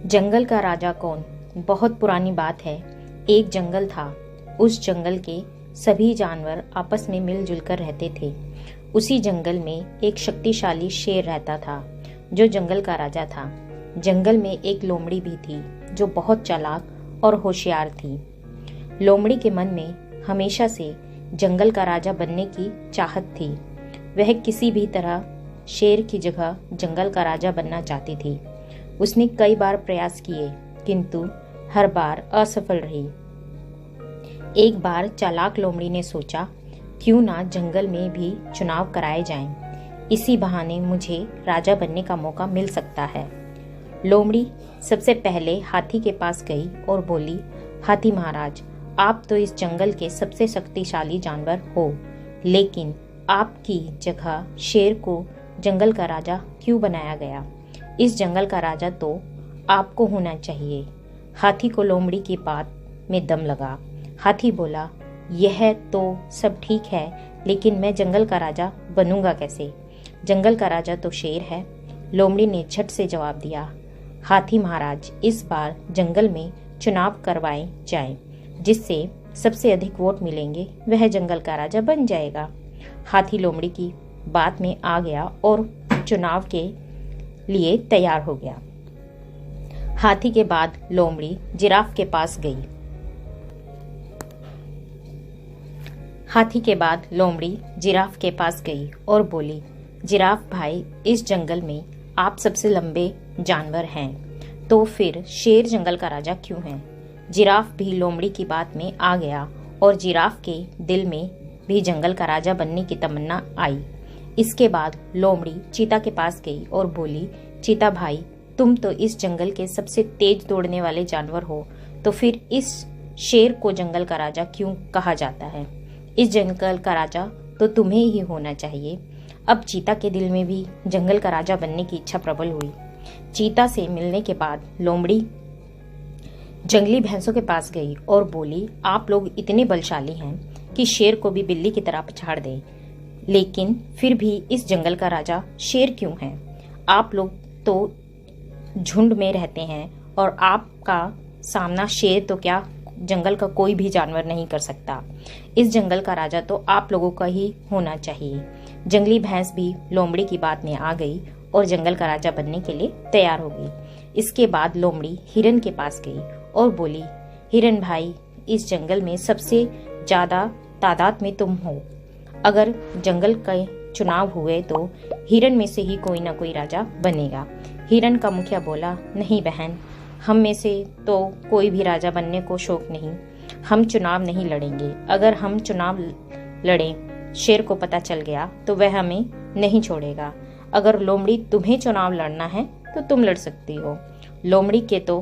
जंगल का राजा कौन? बहुत पुरानी बात है। एक जंगल था। उस जंगल के सभी जानवर आपस में मिलजुल कर रहते थे। उसी जंगल में एक शक्तिशाली शेर रहता था, जो जंगल का राजा था। जंगल में एक लोमड़ी भी थी, जो बहुत चालाक और होशियार थी। लोमड़ी के मन में हमेशा से जंगल का राजा बनने की चाहत थी। वह किसी भी तरह शेर की जगह जंगल का राजा बनना चाहती थी। उसने कई बार प्रयास किए, किंतु हर बार असफल रही। एक बार चालाक लोमड़ी ने सोचा, क्यों ना जंगल में भी चुनाव कराए जाएं। इसी बहाने मुझे राजा बनने का मौका मिल सकता है। लोमड़ी सबसे पहले हाथी के पास गई और बोली, हाथी महाराज, आप तो इस जंगल के सबसे शक्तिशाली जानवर हो, लेकिन आपकी जगह शेर को जंगल का राजा क्यों बनाया गया? इस जंगल का राजा तो आपको होना चाहिए। हाथी को लोमड़ी की बात में दम लगा। हाथी बोला, यह तो सब ठीक है, लेकिन मैं जंगल का राजा बनूंगा कैसे? जंगल का राजा तो शेर है। लोमड़ी ने झट से जवाब दिया, हाथी महाराज, इस बार जंगल में चुनाव करवाए जाए। जिससे सबसे अधिक वोट मिलेंगे वह जंगल का राजा बन जाएगा। हाथी लोमड़ी की बात में आ गया और चुनाव के लिए तैयार हो गया। हाथी के बाद लोमड़ी जिराफ के पास गई। हाथी के बाद लोमड़ी जिराफ के पास गई और बोली, जिराफ भाई, इस जंगल में आप सबसे लंबे जानवर हैं, तो फिर शेर जंगल का राजा क्यों है? जिराफ भी लोमड़ी की बात में आ गया और जिराफ के दिल में भी जंगल का राजा बनने की तमन्ना आई। इसके बाद लोमड़ी चीता के पास गई और बोली, चीता भाई, तुम तो इस जंगल के सबसे तेज दौड़ने वाले जानवर हो, तो फिर इस शेर को जंगल का राजा क्यों कहा जाता है? इस जंगल का राजा तो तुम्हें ही होना चाहिए। अब चीता के दिल में भी जंगल का राजा बनने की इच्छा प्रबल हुई। चीता से मिलने के बाद लोमड़ी जंगली भैंसों के पास गई और बोली, आप लोग इतने बलशाली हैं कि शेर को भी बिल्ली की तरह पछाड़ दें, लेकिन फिर भी इस जंगल का राजा शेर क्यों है? आप लोग तो झुंड में रहते हैं और आपका सामना शेर तो क्या, जंगल का कोई भी जानवर नहीं कर सकता। इस जंगल का राजा तो आप लोगों का ही होना चाहिए। जंगली भैंस भी लोमड़ी की बात में आ गई और जंगल का राजा बनने के लिए तैयार हो गई। इसके बाद लोमड़ी हिरन के पास गई और बोली, हिरन भाई, इस जंगल में सबसे ज्यादा तादाद में तुम हो। अगर जंगल के चुनाव हुए तो हिरन में से ही कोई ना कोई राजा बनेगा। हिरन का मुखिया बोला, नहीं बहन, हम में से तो कोई भी राजा बनने को शौक नहीं। हम चुनाव नहीं लड़ेंगे। अगर हम चुनाव लड़ें, शेर को पता चल गया तो वह हमें नहीं छोड़ेगा। अगर लोमड़ी तुम्हें चुनाव लड़ना है तो तुम लड़ सकती हो। लोमड़ी के तो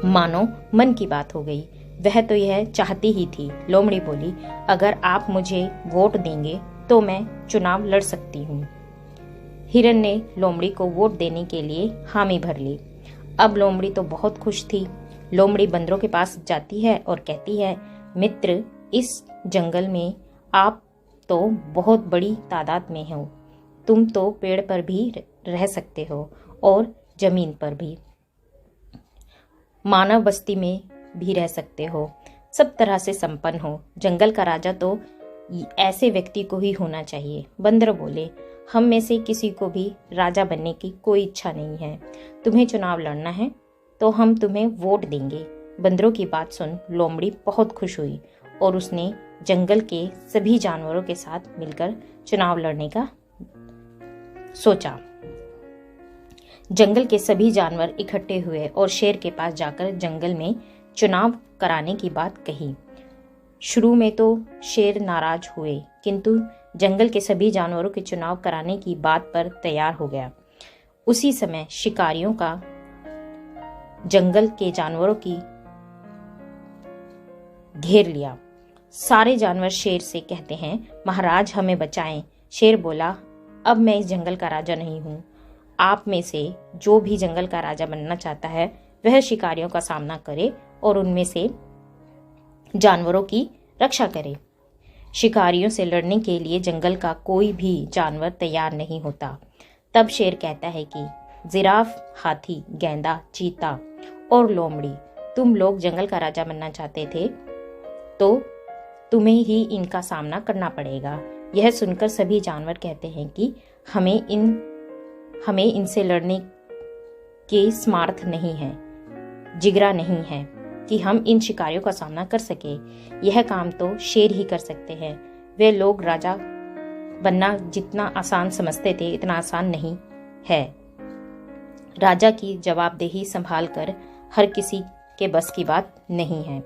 मानो मन की बात हो गई। वह तो यह चाहती ही थी। लोमड़ी बोली, अगर आप मुझे वोट देंगे तो मैं चुनाव लड़ सकती हूँ। हिरन ने लोमड़ी को वोट देने के लिए हामी भर ली। अब लोमड़ी तो बहुत खुश थी। लोमड़ी बंदरों के पास जाती है और कहती है, मित्र, इस जंगल में आप तो बहुत बड़ी तादाद में हो। तुम तो पेड़ पर भी रह सकते हो और जमीन पर भी, मानव बस्ती में भी रह सकते हो, सब तरह से संपन्न हो। जंगल का राजा तो ऐसे व्यक्ति को ही होना चाहिए। बंदर बोले, हम में से किसी को भी राजा बनने की कोई इच्छा नहीं है। तुम्हें चुनाव लड़ना है तो हम तुम्हें वोट देंगे। बंदरों की बात सुन लोमड़ी बहुत खुश हुई और उसने जंगल के सभी जानवरों के साथ मिलकर चुनाव लड़ने का सोचा। जंगल के सभी जानवर इकट्ठे हुए और शेर के पास जाकर जंगल में चुनाव कराने की बात कही। शुरू में तो शेर नाराज हुए, किंतु जंगल के सभी जानवरों के चुनाव कराने की बात पर तैयार हो गया। उसी समय शिकारियों का जंगल के जानवरों की घेर लिया। सारे जानवर शेर से कहते हैं, महाराज हमें बचाएं। शेर बोला, अब मैं इस जंगल का राजा नहीं हूँ। आप में से जो भी जंगल का राजा बनना चाहता है वह शिकारियों का सामना करे और उनमें से जानवरों की रक्षा करे। शिकारियों से लड़ने के लिए जंगल का कोई भी जानवर तैयार नहीं होता। तब शेर कहता है कि जिराफ, हाथी, गेंडा, चीता और लोमड़ी, तुम लोग जंगल का राजा बनना चाहते थे तो तुम्हें ही इनका सामना करना पड़ेगा। यह सुनकर सभी जानवर कहते हैं कि हमें इनसे लड़ने के सामर्थ नहीं है, जिगरा नहीं है कि हम इन शिकारियों का सामना कर सके। यह काम तो शेर ही कर सकते हैं। वे लोग राजा बनना जितना आसान समझते थे इतना आसान नहीं है। राजा की जवाबदेही संभाल कर हर किसी के बस की बात नहीं है।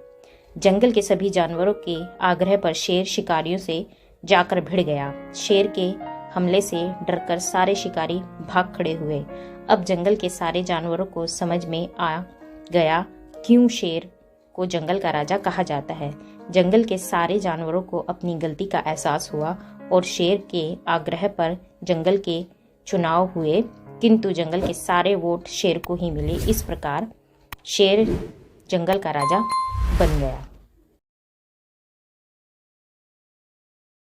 जंगल के सभी जानवरों के आग्रह पर शेर शिकारियों से जाकर भिड़ गया। शेर के हमले से डरकर सारे शिकारी भाग खड़े हुए। अब जंगल के सारे जानवरों को समझ में आ गया क्यों शेर को जंगल का राजा कहा जाता है। जंगल के सारे जानवरों को अपनी गलती का एहसास हुआ और शेर के आग्रह पर जंगल के चुनाव हुए, किंतु जंगल के सारे वोट शेर को ही मिले। इस प्रकार शेर जंगल का राजा बन गया।